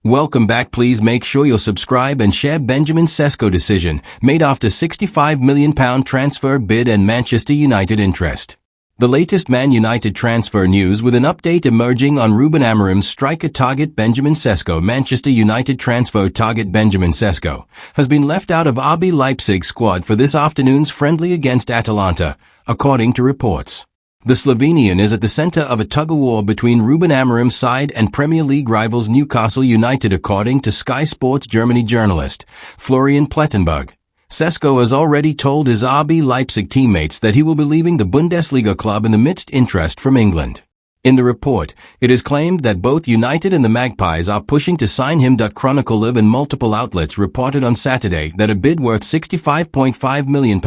Welcome back. Please make sure you'll subscribe and share. Benjamin Šeško decision made after £65 million transfer bid and Manchester United interest. The latest Man United transfer news with an update emerging on Ruben Amorim's striker target Benjamin Šeško. Manchester United transfer target Benjamin Šeško has been left out of RB Leipzig squad for this afternoon's friendly against Atalanta, according to reports. The Slovenian is at the center of a tug-of-war between Ruben Amorim's side and Premier League rivals Newcastle United, according to Sky Sports Germany journalist Florian Plettenberg. Šeško has already told his RB Leipzig teammates that he will be leaving the Bundesliga club in the midst interest from England. In the report, it is claimed that both United and the Magpies are pushing to sign him. Chronicle Live and multiple outlets reported on Saturday that a bid worth £65.5 million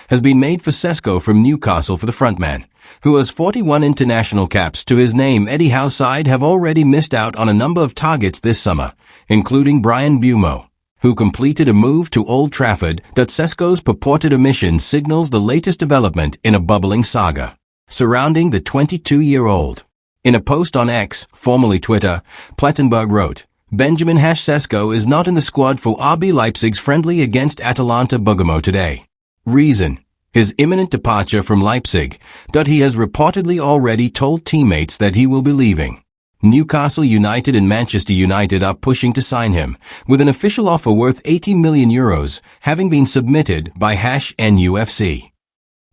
has been made for Šeško from Newcastle for the frontman, who has 41 international caps to his name. Eddie Howe's side have already missed out on a number of targets this summer, including Brian Bumo, who completed a move to Old Trafford. Šeško's purported omission signals the latest development in a bubbling saga surrounding the 22-year-old. In a post on X, formerly Twitter, Plettenberg wrote, Benjamin Šeško is not in the squad for RB Leipzig's friendly against Atalanta Bergamo today. Reason: his imminent departure from Leipzig. He has reportedly already told teammates that he will be leaving. Newcastle United and Manchester United are pushing to sign him, with an official offer worth €80 million having been submitted by #NUFC.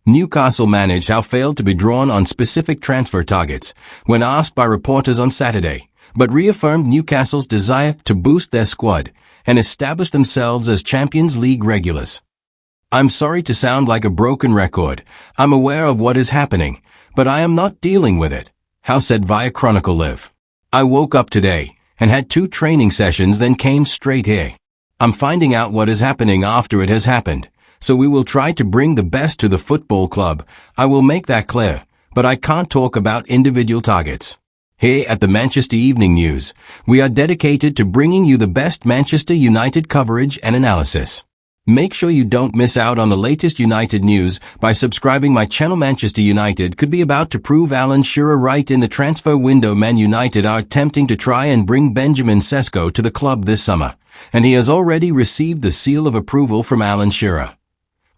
Newcastle managed how failed to be drawn on specific transfer targets when asked by reporters on Saturday, but reaffirmed Newcastle's desire to boost their squad and establish themselves as Champions League regulars. I'm sorry to sound like a broken record. I'm aware of what is happening, but I am not dealing with it, Howe said via Chronicle Live. I woke up today and had 2 training sessions, then came straight here. I'm finding out what is happening after it has happened. So we will try to bring the best to the football club. I will make that clear, but I can't talk about individual targets. Here at the Manchester Evening News, we are dedicated to bringing you the best Manchester United coverage and analysis. Make sure you don't miss out on the latest United news by subscribing my channel. Manchester United could be about to prove Alan Shearer right in the transfer window. Man United are attempting to try and bring Benjamin Šeško to the club this summer, and he has already received the seal of approval from Alan Shearer.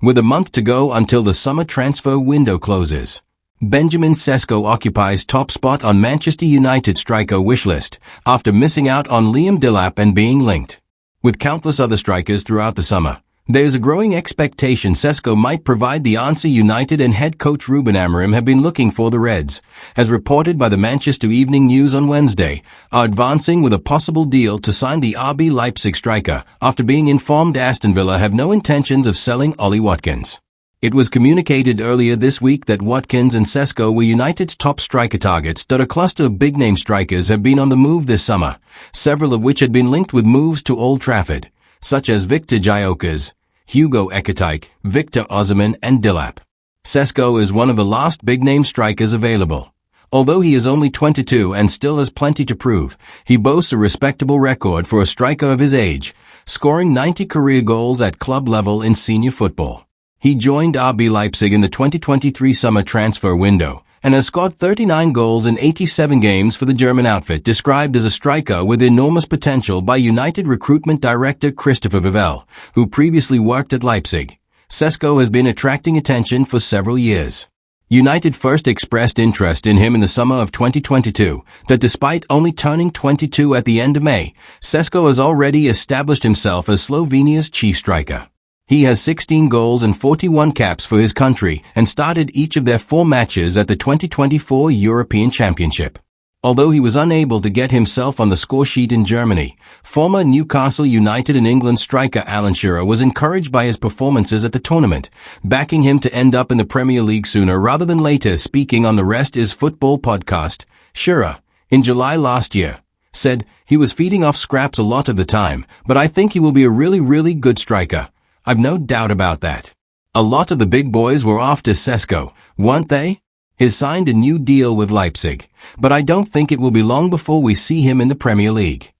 With a month to go until the summer transfer window closes, Benjamin Šeško occupies top spot on Manchester United striker wishlist after missing out on Liam Delap and being linked with countless other strikers throughout the summer. There is a growing expectation Šeško might provide the answer United and head coach Ruben Amorim have been looking for. The Reds, as reported by the Manchester Evening News on Wednesday, are advancing with a possible deal to sign the RB Leipzig striker after being informed Aston Villa have no intentions of selling Ollie Watkins. It was communicated earlier this week that Watkins and Šeško were United's top striker targets. A cluster of big-name strikers have been on the move this summer, several of which had been linked with moves to Old Trafford, such as Viktor Gyökeres, Hugo Ekitike, Victor Osimhen and Delap. Šeško is one of the last big-name strikers available. Although he is only 22 and still has plenty to prove, he boasts a respectable record for a striker of his age, scoring 90 career goals at club level in senior football. He joined RB Leipzig in the 2023 summer transfer window and has scored 39 goals in 87 games for the German outfit. Described as a striker with enormous potential by United recruitment director Christopher Vivell, who previously worked at Leipzig, Šeško has been attracting attention for several years. United first expressed interest in him in the summer of 2022, that despite only turning 22 at the end of May, Šeško has already established himself as Slovenia's chief striker. He has 16 goals and 41 caps for his country and started each of their 4 matches at the 2024 European Championship. Although he was unable to get himself on the score sheet in Germany, former Newcastle United and England striker Alan Shearer was encouraged by his performances at the tournament, backing him to end up in the Premier League sooner rather than later. Speaking on the Rest is Football podcast, Shearer, in July last year, said, "He was feeding off scraps a lot of the time, but I think he will be a really good striker. I've no doubt about that. A lot of the big boys were after Šeško, weren't they? He's signed a new deal with Leipzig, but I don't think it will be long before we see him in the Premier League."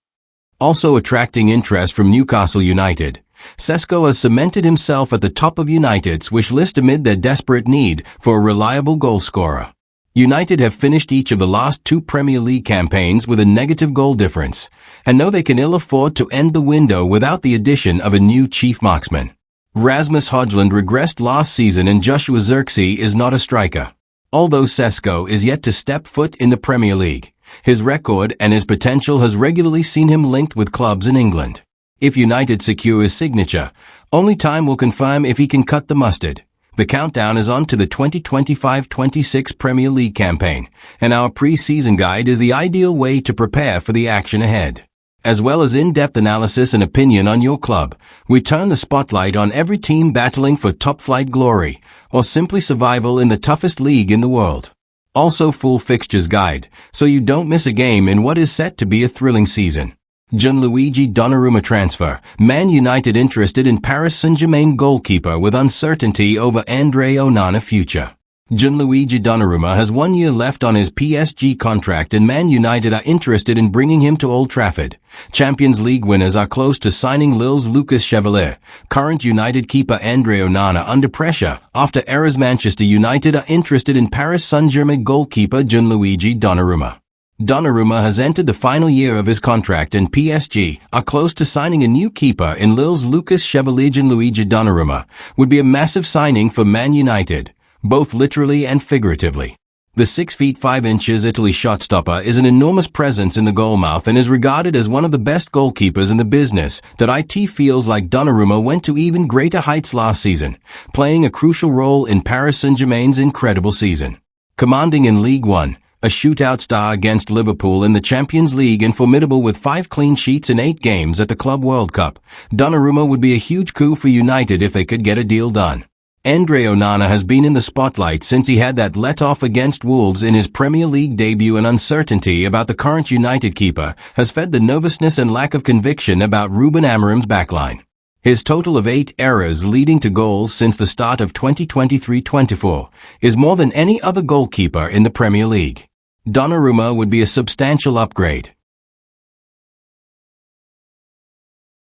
Also attracting interest from Newcastle United, Šeško has cemented himself at the top of United's wish list amid their desperate need for a reliable goalscorer. United have finished each of the last 2 Premier League campaigns with a negative goal difference, and know they can ill afford to end the window without the addition of a new chief marksman. Rasmus Højlund regressed last season and Joshua Zirkzee is not a striker. Although Šeško is yet to step foot in the Premier League, his record and his potential has regularly seen him linked with clubs in England. If United secure his signature, only time will confirm if he can cut the mustard. The countdown is on to the 2025-26 Premier League campaign, and our pre-season guide is the ideal way to prepare for the action ahead. As well as in-depth analysis and opinion on your club, we turn the spotlight on every team battling for top-flight glory, or simply survival in the toughest league in the world. Also full fixtures guide, so you don't miss a game in what is set to be a thrilling season. Gianluigi Donnarumma transfer. Man United interested in Paris Saint-Germain goalkeeper with uncertainty over Andre Onana future. Gianluigi Donnarumma has 1 year left on his PSG contract and Man United are interested in bringing him to Old Trafford. Champions League winners are close to signing Lille's Lucas Chevalier. Current United keeper Andre Onana under pressure after errors. Manchester United are interested in Paris Saint-Germain goalkeeper Gianluigi Donnarumma. Donnarumma has entered the final year of his contract and PSG are close to signing a new keeper in Lille's Lucas Chevalier. Gianluigi Donnarumma would be a massive signing for Man United, both literally and figuratively. The 6 feet 5 inches Italy shotstopper is an enormous presence in the goalmouth and is regarded as one of the best goalkeepers in the business. It feels like Donnarumma went to even greater heights last season, playing a crucial role in Paris Saint-Germain's incredible season. Commanding in League One, a shootout star against Liverpool in the Champions League and formidable with 5 clean sheets in 8 games at the Club World Cup, Donnarumma would be a huge coup for United if they could get a deal done. Andre Onana has been in the spotlight since he had that let-off against Wolves in his Premier League debut, and uncertainty about the current United keeper has fed the nervousness and lack of conviction about Ruben Amorim's backline. His total of 8 errors leading to goals since the start of 2023-24 is more than any other goalkeeper in the Premier League. Donnarumma would be a substantial upgrade,